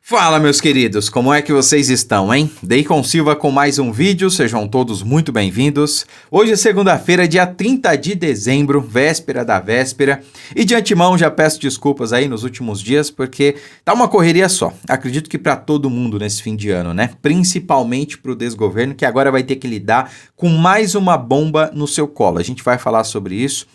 Fala, meus queridos, como é que vocês estão, hein? Deicon Silva com mais um vídeo, sejam todos muito bem-vindos. Hoje é segunda-feira, dia 30 de dezembro, véspera da véspera, e de antemão já peço desculpas aí nos últimos dias, porque tá uma correria só. Acredito que para todo mundo nesse fim de ano, né? Principalmente pro desgoverno, que agora vai ter que lidar com mais uma bomba no seu colo. A gente vai falar sobre isso.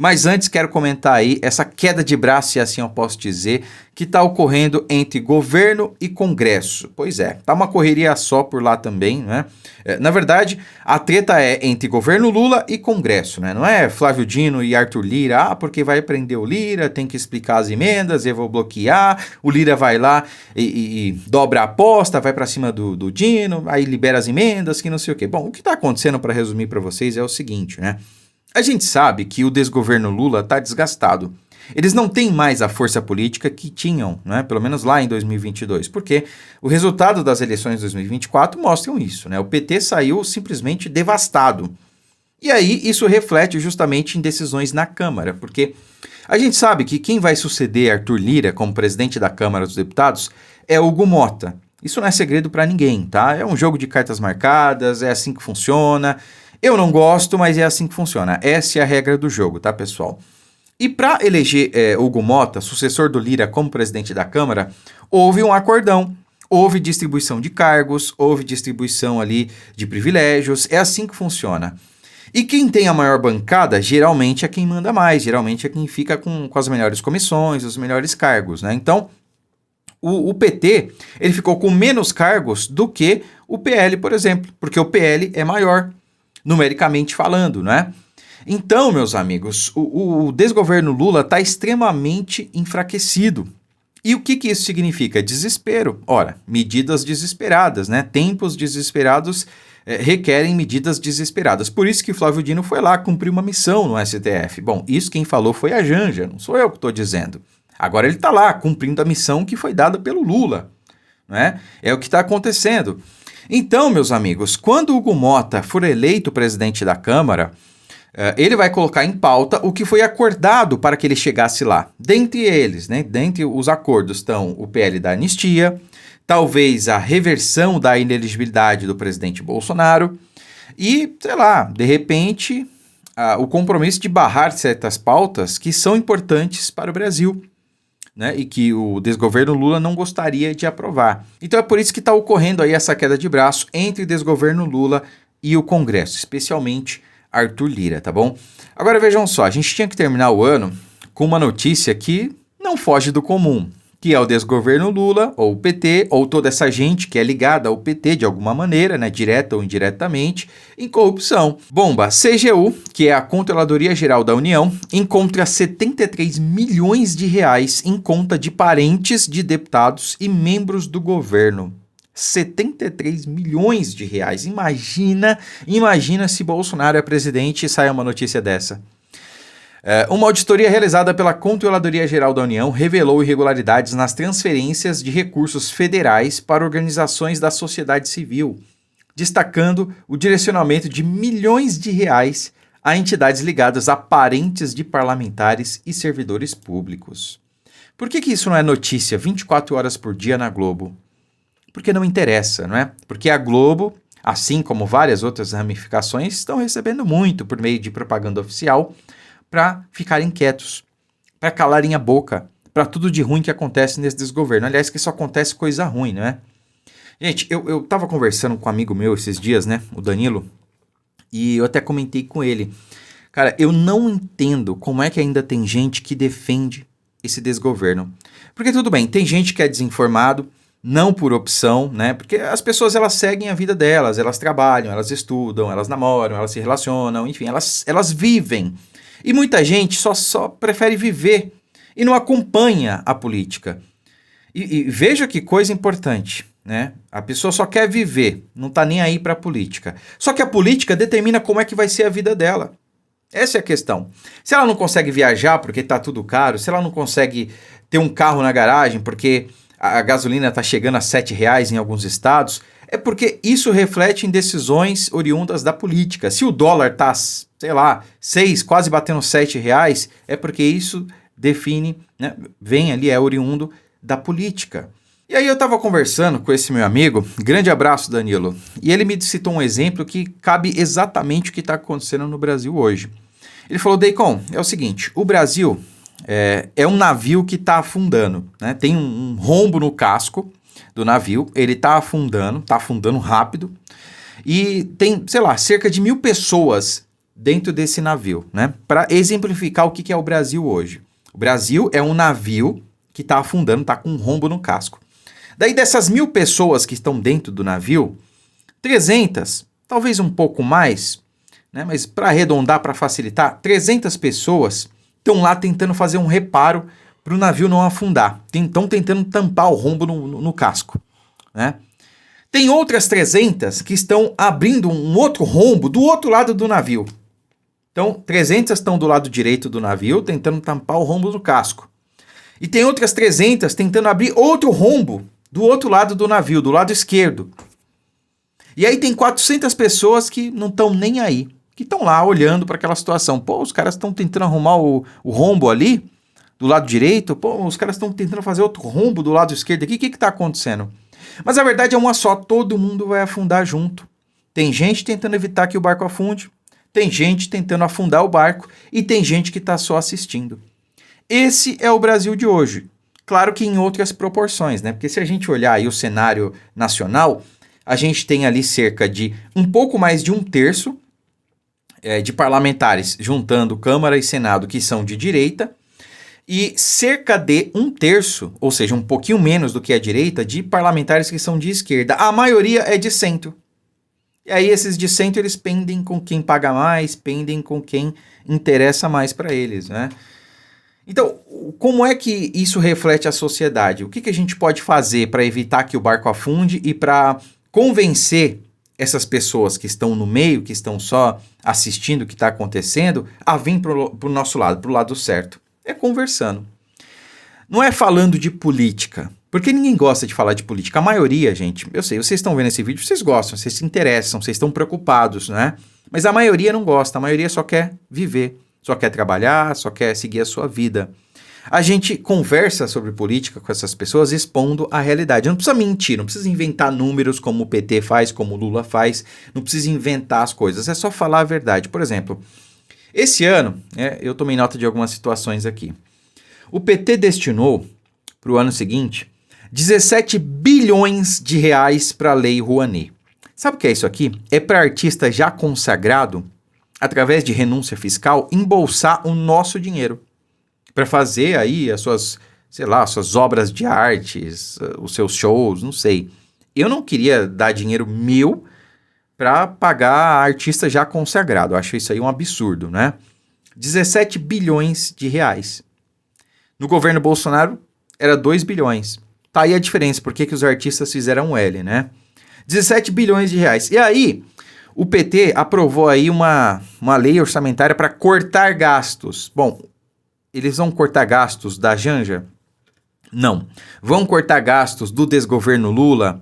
Mas antes quero comentar aí essa queda de braço, se assim eu posso dizer, que está ocorrendo entre governo e Congresso. Pois é, tá uma correria só por lá também, né? Na verdade, a treta é entre governo Lula e Congresso, né? Não é Flávio Dino e Arthur Lira, porque vai prender o Lira, tem que explicar as emendas, eu vou bloquear, o Lira vai lá e dobra a aposta, vai para cima do Dino, aí libera as emendas, que não sei o quê. Bom, o que está acontecendo, para resumir para vocês, é o seguinte, né? A gente sabe que o desgoverno Lula está desgastado. Eles não têm mais a força política que tinham, né? Pelo menos lá em 2022, porque o resultado das eleições de 2024 mostram isso, né? O PT saiu simplesmente devastado. E aí isso reflete justamente em decisões na Câmara, porque a gente sabe que quem vai suceder Arthur Lira como presidente da Câmara dos Deputados é Hugo Motta. Isso não é segredo para ninguém, tá? É um jogo de cartas marcadas, é assim que funciona. Eu não gosto, mas é assim que funciona. Essa é a regra do jogo, tá, pessoal? E para eleger Hugo Motta, sucessor do Lira como presidente da Câmara, houve um acordão. Houve distribuição de cargos, houve distribuição ali de privilégios. É assim que funciona. E quem tem a maior bancada, geralmente é quem manda mais. Geralmente é quem fica com as melhores comissões, os melhores cargos, né? Então, o PT, ele ficou com menos cargos do que o PL, por exemplo. Porque o PL é maior, numericamente falando, né? Então, meus amigos, o desgoverno Lula está extremamente enfraquecido. E o que isso significa? Desespero. Ora, medidas desesperadas, né? Tempos desesperados requerem medidas desesperadas. Por isso que Flávio Dino foi lá cumprir uma missão no STF. Bom, isso quem falou foi a Janja, não sou eu que estou dizendo. Agora ele está lá cumprindo a missão que foi dada pelo Lula, né? É o que está acontecendo. Então, meus amigos, quando o Hugo Motta for eleito presidente da Câmara, ele vai colocar em pauta o que foi acordado para que ele chegasse lá. Dentre eles, né, dentre os acordos estão o PL da anistia, talvez a reversão da inelegibilidade do presidente Bolsonaro e, sei lá, de repente, o compromisso de barrar certas pautas que são importantes para o Brasil, né, e que o desgoverno Lula não gostaria de aprovar. Então é por isso que está ocorrendo aí essa queda de braço entre o desgoverno Lula e o Congresso, especialmente Arthur Lira, tá bom? Agora vejam só, a gente tinha que terminar o ano com uma notícia que não foge do comum, que é o desgoverno Lula, ou o PT, ou toda essa gente que é ligada ao PT de alguma maneira, né, direta ou indiretamente, em corrupção. Bomba, CGU, que é a Controladoria Geral da União, encontra 73 milhões de reais em conta de parentes de deputados e membros do governo. 73 milhões de reais. Imagina se Bolsonaro é presidente e sai uma notícia dessa. Uma auditoria realizada pela Controladoria Geral da União revelou irregularidades nas transferências de recursos federais para organizações da sociedade civil, destacando o direcionamento de milhões de reais a entidades ligadas a parentes de parlamentares e servidores públicos. Por que isso não é notícia 24 horas por dia na Globo? Porque não interessa, não é? Porque a Globo, assim como várias outras ramificações, estão recebendo muito por meio de propaganda oficial para ficarem quietos, para calarem a boca, para tudo de ruim que acontece nesse desgoverno. Aliás, que só acontece coisa ruim, não é? Gente, eu tava conversando com um amigo meu esses dias, né, o Danilo, e eu até comentei com ele. Cara, eu não entendo como é que ainda tem gente que defende esse desgoverno. Porque tudo bem, tem gente que é desinformado, não por opção, né? Porque as pessoas, elas seguem a vida delas, elas trabalham, elas estudam, elas namoram, elas se relacionam, enfim, elas vivem. E muita gente só prefere viver e não acompanha a política. E veja que coisa importante, né? A pessoa só quer viver, não tá nem aí para a política. Só que a política determina como é que vai ser a vida dela. Essa é a questão. Se ela não consegue viajar porque tá tudo caro, se ela não consegue ter um carro na garagem porque a gasolina está chegando a R$7 em alguns estados, é porque isso reflete em decisões oriundas da política. Se o dólar está, sei lá, 6, quase batendo R$7, é porque isso define, né, vem ali, é oriundo da política. E aí eu estava conversando com esse meu amigo, grande abraço Danilo, e ele me citou um exemplo que cabe exatamente o que está acontecendo no Brasil hoje. Ele falou, Deicon, é o seguinte, o Brasil é um navio que está afundando, né? Tem um rombo no casco do navio, ele está afundando rápido, e tem, sei lá, cerca de 1.000 pessoas dentro desse navio, né? Para exemplificar o que é o Brasil hoje. O Brasil é um navio que está afundando, está com um rombo no casco. Daí dessas 1.000 pessoas que estão dentro do navio, 300, talvez um pouco mais, né? Mas para arredondar, para facilitar, 300 pessoas estão lá tentando fazer um reparo para o navio não afundar. Estão tentando tampar o rombo no casco, né? Tem outras 300 que estão abrindo um outro rombo do outro lado do navio. Então, 300 estão do lado direito do navio, tentando tampar o rombo do casco. E tem outras 300 tentando abrir outro rombo do outro lado do navio, do lado esquerdo. E aí tem 400 pessoas que não estão nem aí, que estão lá olhando para aquela situação. Pô, os caras estão tentando arrumar o rombo ali, do lado direito. Pô, os caras estão tentando fazer outro rombo do lado esquerdo aqui. O que está acontecendo? Mas a verdade é uma só, todo mundo vai afundar junto. Tem gente tentando evitar que o barco afunde, tem gente tentando afundar o barco e tem gente que está só assistindo. Esse é o Brasil de hoje. Claro que em outras proporções, né? Porque se a gente olhar aí o cenário nacional, a gente tem ali cerca de um pouco mais de 1/3 de parlamentares, juntando Câmara e Senado, que são de direita, e cerca de 1/3, ou seja, um pouquinho menos do que a direita, de parlamentares que são de esquerda. A maioria é de centro. E aí esses de centro, eles pendem com quem paga mais, pendem com quem interessa mais para eles, né? Então, como é que isso reflete a sociedade? O que a gente pode fazer para evitar que o barco afunde e para convencer essas pessoas que estão no meio, que estão só assistindo o que está acontecendo, a vir para o nosso lado, para o lado certo? É conversando. Não é falando de política, porque ninguém gosta de falar de política. A maioria, gente, eu sei, vocês estão vendo esse vídeo, vocês gostam, vocês se interessam, vocês estão preocupados, né? Mas a maioria não gosta, a maioria só quer viver. Só quer trabalhar, só quer seguir a sua vida. A gente conversa sobre política com essas pessoas expondo a realidade. Não precisa mentir, não precisa inventar números como o PT faz, como o Lula faz. Não precisa inventar as coisas, é só falar a verdade. Por exemplo, esse ano, eu tomei nota de algumas situações aqui. O PT destinou para o ano seguinte 17 bilhões de reais para a Lei Rouanet. Sabe o que é isso aqui? É para artista já consagrado, através de renúncia fiscal, embolsar o nosso dinheiro para fazer aí as suas, sei lá, as suas obras de artes, os seus shows, não sei. Eu não queria dar dinheiro meu para pagar artista já consagrado. Eu acho isso aí um absurdo, né? 17 bilhões de reais. No governo Bolsonaro era 2 bilhões. Tá aí a diferença, por que os artistas fizeram L, né? 17 bilhões de reais. E aí, o PT aprovou aí uma lei orçamentária para cortar gastos. Bom, eles vão cortar gastos da Janja? Não. Vão cortar gastos do desgoverno Lula,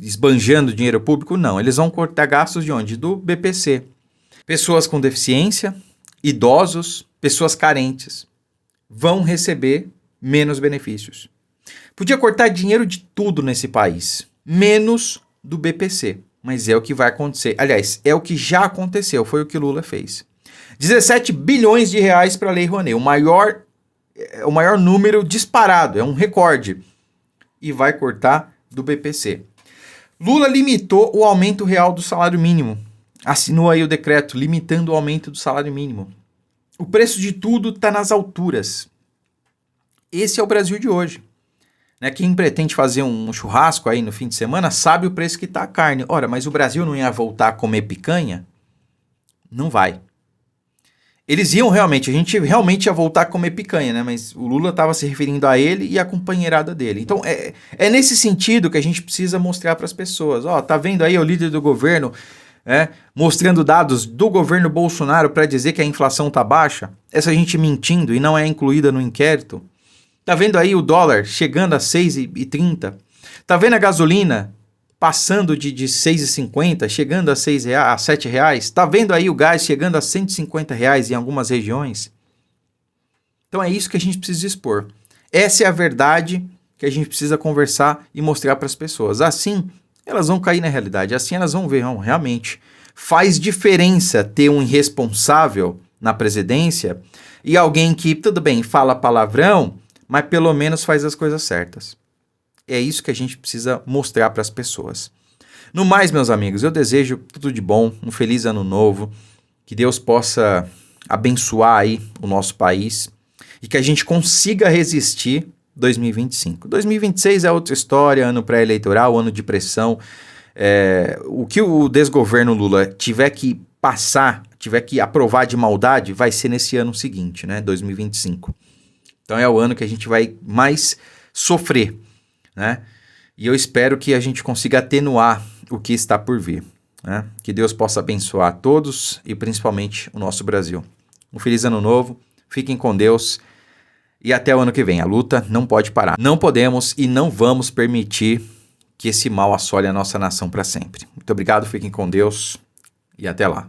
esbanjando dinheiro público? Não. Eles vão cortar gastos de onde? Do BPC. Pessoas com deficiência, idosos, pessoas carentes vão receber menos benefícios. Podia cortar dinheiro de tudo nesse país, menos do BPC. Mas é o que vai acontecer. Aliás, é o que já aconteceu, foi o que Lula fez. 17 bilhões de reais para a Lei Rouanet, o maior número disparado, é um recorde. E vai cortar do BPC. Lula limitou o aumento real do salário mínimo. Assinou aí o decreto limitando o aumento do salário mínimo. O preço de tudo está nas alturas. Esse é o Brasil de hoje. Quem pretende fazer um churrasco aí no fim de semana sabe o preço que está a carne. Ora, mas o Brasil não ia voltar a comer picanha? Não vai. Eles iam realmente, a gente realmente ia voltar a comer picanha, né? Mas o Lula estava se referindo a ele e a companheirada dele. Então, é nesse sentido que a gente precisa mostrar para as pessoas. Ó, tá vendo aí o líder do governo mostrando dados do governo Bolsonaro para dizer que a inflação tá baixa? Essa gente mentindo e não é incluída no inquérito? Tá vendo aí o dólar chegando a 6,30? Tá vendo a gasolina passando de 6,50, chegando a R$ 7 reais? Tá vendo aí o gás chegando a R$ 150 em algumas regiões? Então é isso que a gente precisa expor. Essa é a verdade que a gente precisa conversar e mostrar para as pessoas. Assim, elas vão cair na realidade. Assim, elas vão ver, realmente faz diferença ter um irresponsável na presidência e alguém que, tudo bem, fala palavrão, mas pelo menos faz as coisas certas. É isso que a gente precisa mostrar para as pessoas. No mais, meus amigos, eu desejo tudo de bom, um feliz ano novo, que Deus possa abençoar aí o nosso país e que a gente consiga resistir 2025. 2026 é outra história, ano pré-eleitoral, ano de pressão. O que o desgoverno Lula tiver que passar, tiver que aprovar de maldade, vai ser nesse ano seguinte, né, 2025. Então é o ano que a gente vai mais sofrer, né? E eu espero que a gente consiga atenuar o que está por vir, né? Que Deus possa abençoar a todos e principalmente o nosso Brasil. Um feliz ano novo, fiquem com Deus e até o ano que vem. A luta não pode parar. Não podemos e não vamos permitir que esse mal assole a nossa nação para sempre. Muito obrigado, fiquem com Deus e até lá.